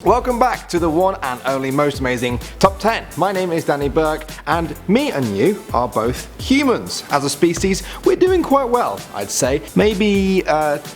Welcome back to the one and only most amazing Top 10. My name is Danny Burke, and me and you are both humans. As a species, we're doing quite well, I'd say. Maybe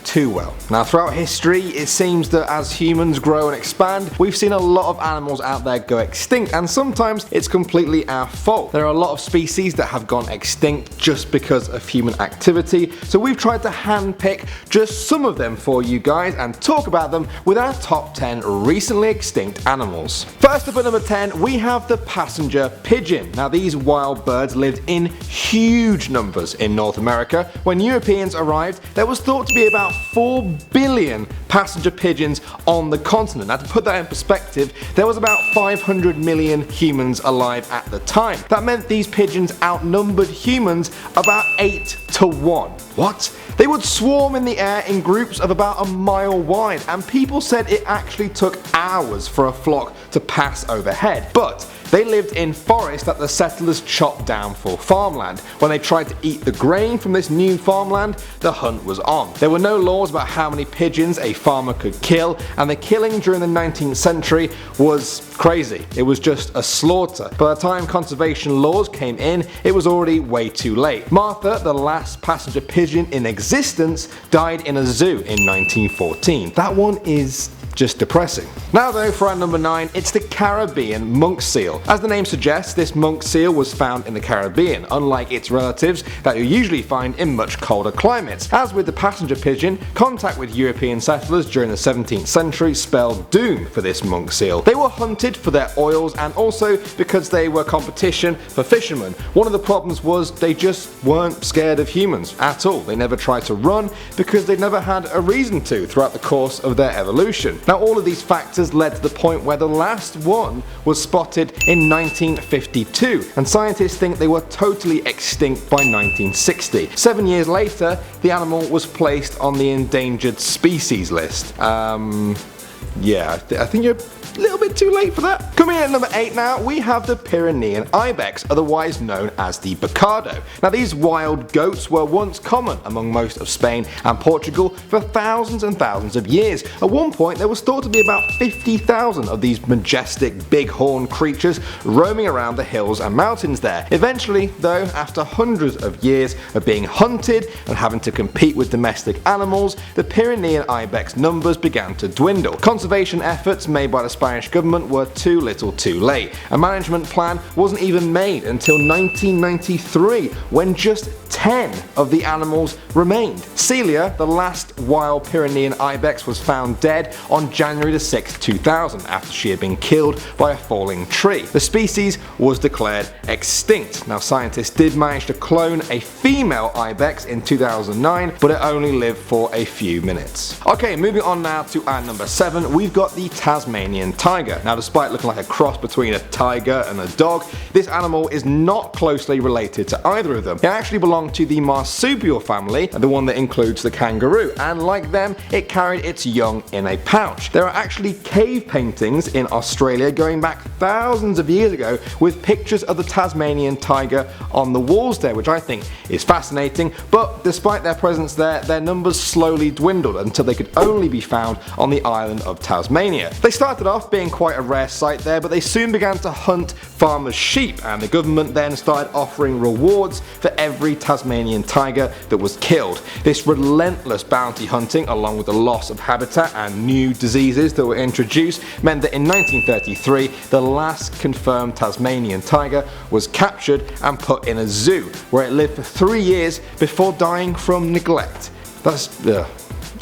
too well. Now, throughout history, it seems that as humans grow and expand, we've seen a lot of animals out there go extinct, and sometimes it's completely our fault. There are a lot of species that have gone extinct just because of human activity, so we've tried to handpick just some of them for you guys and talk about them with our top 10 recently extinct animals. First up at number 10, we have the passenger pigeon. Now, these wild birds lived in huge numbers in North America. When Europeans arrived, there was thought to be about 4 billion passenger pigeons on the continent. Now, to put that in perspective, there was about 500 million humans alive at the time. That meant these pigeons outnumbered humans about 8 to 1. What? They would swarm in the air in groups of about a mile wide, and people said it actually took hours for a flock to pass overhead. But they lived in forests that the settlers chopped down for farmland. When they tried to eat the grain from this new farmland, the hunt was on. There were no laws about how many pigeons a farmer could kill, and the killing during the 19th century was crazy. It was just a slaughter. By the time conservation laws came in, it was already way too late. Martha, the last passenger pigeon in existence, died in a zoo in 1914. That one is just depressing. Now though, for our number 9, it's the Caribbean monk seal. As the name suggests, this monk seal was found in the Caribbean, unlike its relatives that you usually find in much colder climates. As with the passenger pigeon, contact with European settlers during the 17th century spelled doom for this monk seal. They were hunted for their oils and also because they were competition for fishermen. One of the problems was they just weren't scared of humans at all. They never tried to run because they never had a reason to throughout the course of their evolution. Now, all of these factors led to the point where the last one was spotted in 1952, and scientists think they were totally extinct by 1960. 7 years later, the animal was placed on the endangered species list. Yeah, I think you're a little bit too late for that. Coming in at number 8 now, we have the Pyrenean Ibex, otherwise known as the Bocado. Now, these wild goats were once common among most of Spain and Portugal for thousands and thousands of years. At one point, there was thought to be about 50,000 of these majestic big-horned creatures roaming around the hills and mountains there. Eventually, though, after hundreds of years of being hunted and having to compete with domestic animals, the Pyrenean Ibex numbers began to dwindle. Conservation efforts made by the Spanish government were too little too late. A management plan wasn't even made until 1993, when just 10 of the animals remained. Celia, the last wild Pyrenean Ibex, was found dead on January 6, 2000 after she had been killed by a falling tree. The species was declared extinct. Now, scientists did manage to clone a female Ibex in 2009, but it only lived for a few minutes. Okay, moving on now to our number 7, we've got the Tasmanian Tiger. Now, despite looking like a cross between a tiger and a dog, this animal is not closely related to either of them. It actually belongs to the marsupial family, the one that includes the kangaroo, and like them, it carried its young in a pouch. There are actually cave paintings in Australia going back thousands of years ago with pictures of the Tasmanian tiger on the walls there, which I think is fascinating, but despite their presence there, their numbers slowly dwindled until they could only be found on the island of Tasmania. They started off being quite a rare sight there, but they soon began to hunt farmers' sheep, and the government then started offering rewards for every Tasmanian tiger that was killed. This relentless bounty hunting, along with the loss of habitat and new diseases that were introduced, meant that in 1933 the last confirmed Tasmanian tiger was captured and put in a zoo, where it lived for 3 years before dying from neglect. That's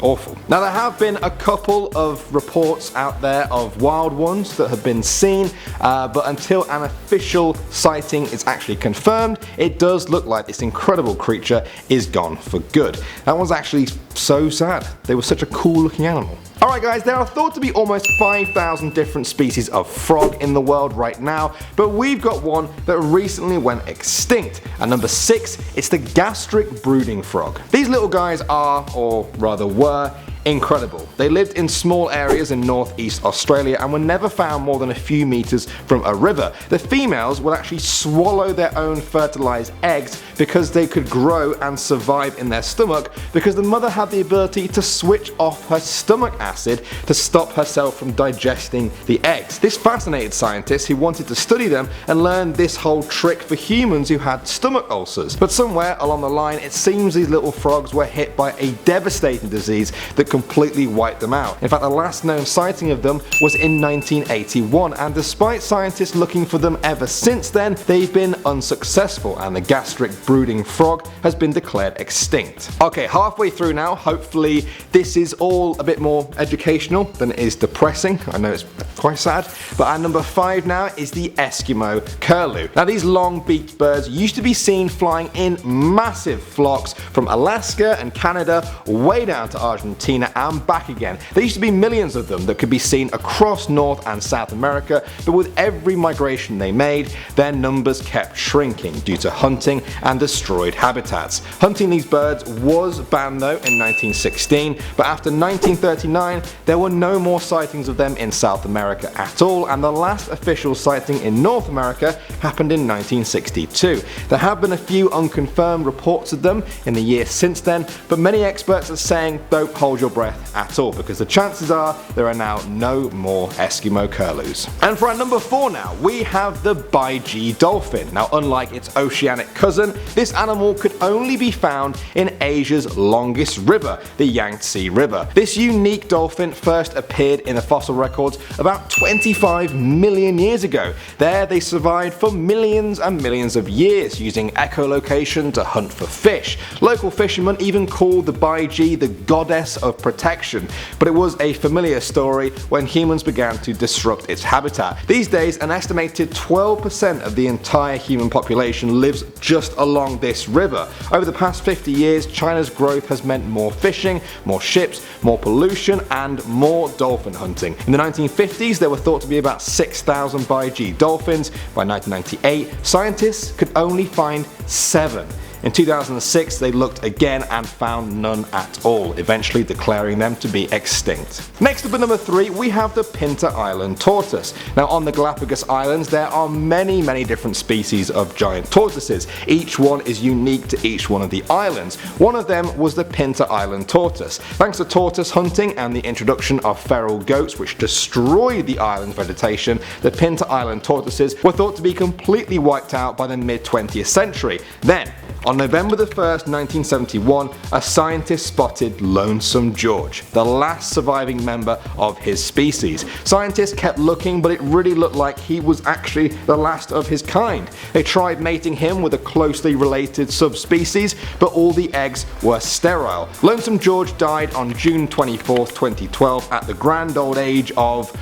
awful. Now, there have been a couple of reports out there of wild ones that have been seen, but until an official sighting is actually confirmed, it does look like this incredible creature is gone for good. That one's actually so sad. They were such a cool looking animal. Alright guys, there are thought to be almost 5,000 different species of frog in the world right now, but we've got one that recently went extinct. At number 6, it's the gastric brooding frog. These little guys are, or rather were, incredible. They lived in small areas in northeast Australia and were never found more than a few meters from a river. The females would actually swallow their own fertilized eggs because they could grow and survive in their stomach, because the mother had the ability to switch off her stomach acid to stop herself from digesting the eggs. This fascinated scientists who wanted to study them and learn this whole trick for humans who had stomach ulcers. But somewhere along the line it seems these little frogs were hit by a devastating disease that completely wiped them out. In fact, the last known sighting of them was in 1981, and despite scientists looking for them ever since then, they've been unsuccessful and the gastric brooding frog has been declared extinct. Okay, halfway through now. Hopefully this is all a bit more educational than it is depressing. I know it's quite sad. But our number 5 now is the Eskimo Curlew. Now these long-beaked birds used to be seen flying in massive flocks from Alaska and Canada way down to Argentina and back again. There used to be millions of them that could be seen across North and South America, but with every migration they made, their numbers kept shrinking due to hunting and destroyed habitats. Hunting these birds was banned though in 1916, but after 1939 there were no more sightings of them in South America at all, and the last official sighting in North America happened in 1962. There have been a few unconfirmed reports of them in the years since then, but many experts are saying don't hold your breath at all, because the chances are there are now no more Eskimo Curlews. And for our number 4 now, we have the Baiji Dolphin. Now unlike its oceanic cousin, this animal could only be found in Asia's longest river, the Yangtze River. This unique dolphin first appeared in the fossil records about 25 million years ago. There they survived for millions and millions of years, using echolocation to hunt for fish. Local fishermen even called the Baiji the goddess of protection, but it was a familiar story when humans began to disrupt its habitat. These days an estimated 12% of the entire human population lives just along this river. Over the past 50 years, China's growth has meant more fishing, more ships, more pollution and more dolphin hunting. In the 1950s there were thought to be about 6,000 Baiji dolphins. By 1998 scientists could only find 7. In 2006 they looked again and found none at all, eventually declaring them to be extinct. Next up at number 3 we have the Pinta Island tortoise. Now on the Galapagos Islands there are many different species of giant tortoises. Each one is unique to each one of the islands. One of them was the Pinta Island tortoise. Thanks to tortoise hunting and the introduction of feral goats which destroyed the island's vegetation, the Pinta Island tortoises were thought to be completely wiped out by the mid-20th century. Then on November 1st, 1971, a scientist spotted Lonesome George, the last surviving member of his species. Scientists kept looking, but it really looked like he was actually the last of his kind. They tried mating him with a closely related subspecies, but all the eggs were sterile. Lonesome George died on June 24th, 2012 at the grand old age of,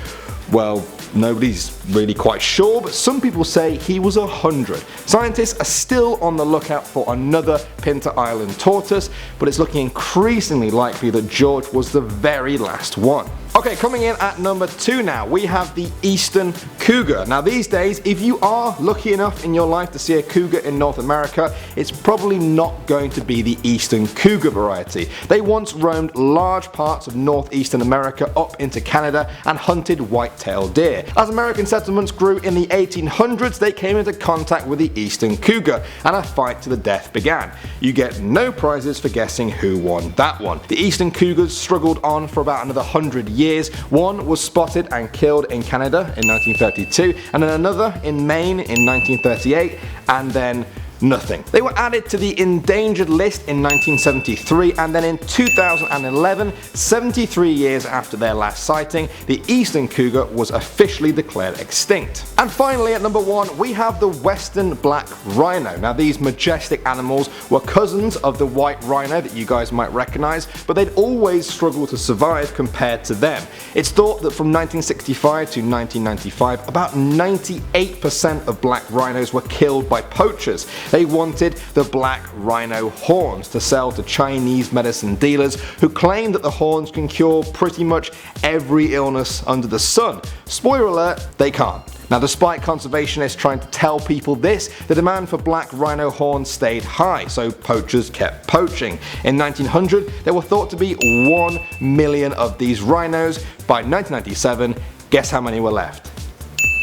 well, nobody's really quite sure, but some people say he was 100. Scientists are still on the lookout for another Pinta Island tortoise, but it's looking increasingly likely that George was the very last one. Okay, coming in at number 2 now, we have the Eastern Cougar. Now these days, if you are lucky enough in your life to see a cougar in North America, it's probably not going to be the Eastern Cougar variety. They once roamed large parts of northeastern America up into Canada and hunted white-tailed deer. As American settlements grew in the 1800s, they came into contact with the Eastern Cougar and a fight to the death began. You get no prizes for guessing who won that one. The Eastern Cougars struggled on for about another 100 years. One was spotted and killed in Canada in 1932, and then another in Maine in 1938, and then nothing. They were added to the endangered list in 1973, and then in 2011, 73 years after their last sighting, the Eastern Cougar was officially declared extinct. And finally at number 1 we have the Western Black Rhino. Now these majestic animals were cousins of the white rhino that you guys might recognize, but they'd always struggled to survive compared to them. It's thought that from 1965 to 1995 about 98% of black rhinos were killed by poachers. They wanted the black rhino horns to sell to Chinese medicine dealers who claim that the horns can cure pretty much every illness under the sun. Spoiler alert, they can't. Now, despite conservationists trying to tell people this, the demand for black rhino horns stayed high, so poachers kept poaching. In 1900, there were thought to be 1 million of these rhinos. By 1997, guess how many were left?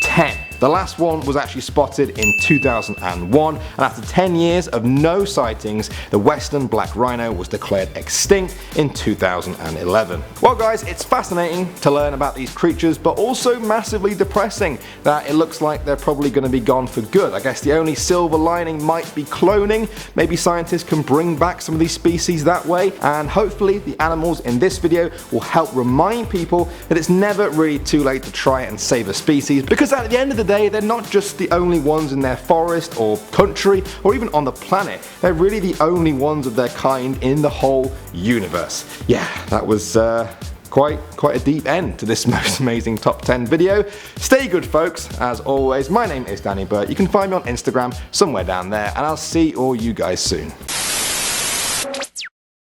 10. The last one was actually spotted in 2001, and after 10 years of no sightings, the western black rhino was declared extinct in 2011. Well guys, it's fascinating to learn about these creatures, but also massively depressing that it looks like they're probably going to be gone for good. I guess the only silver lining might be cloning. Maybe scientists can bring back some of these species that way, and hopefully the animals in this video will help remind people that it's never really too late to try and save a species, because at the end of the day, they're not just the only ones in their forest or country or even on the planet. They're really the only ones of their kind in the whole universe. Yeah, that was quite a deep end to this most amazing top 10 video. Stay good folks, as always. My name is Danny Burke. You can find me on Instagram somewhere down there, and I'll see all you guys soon.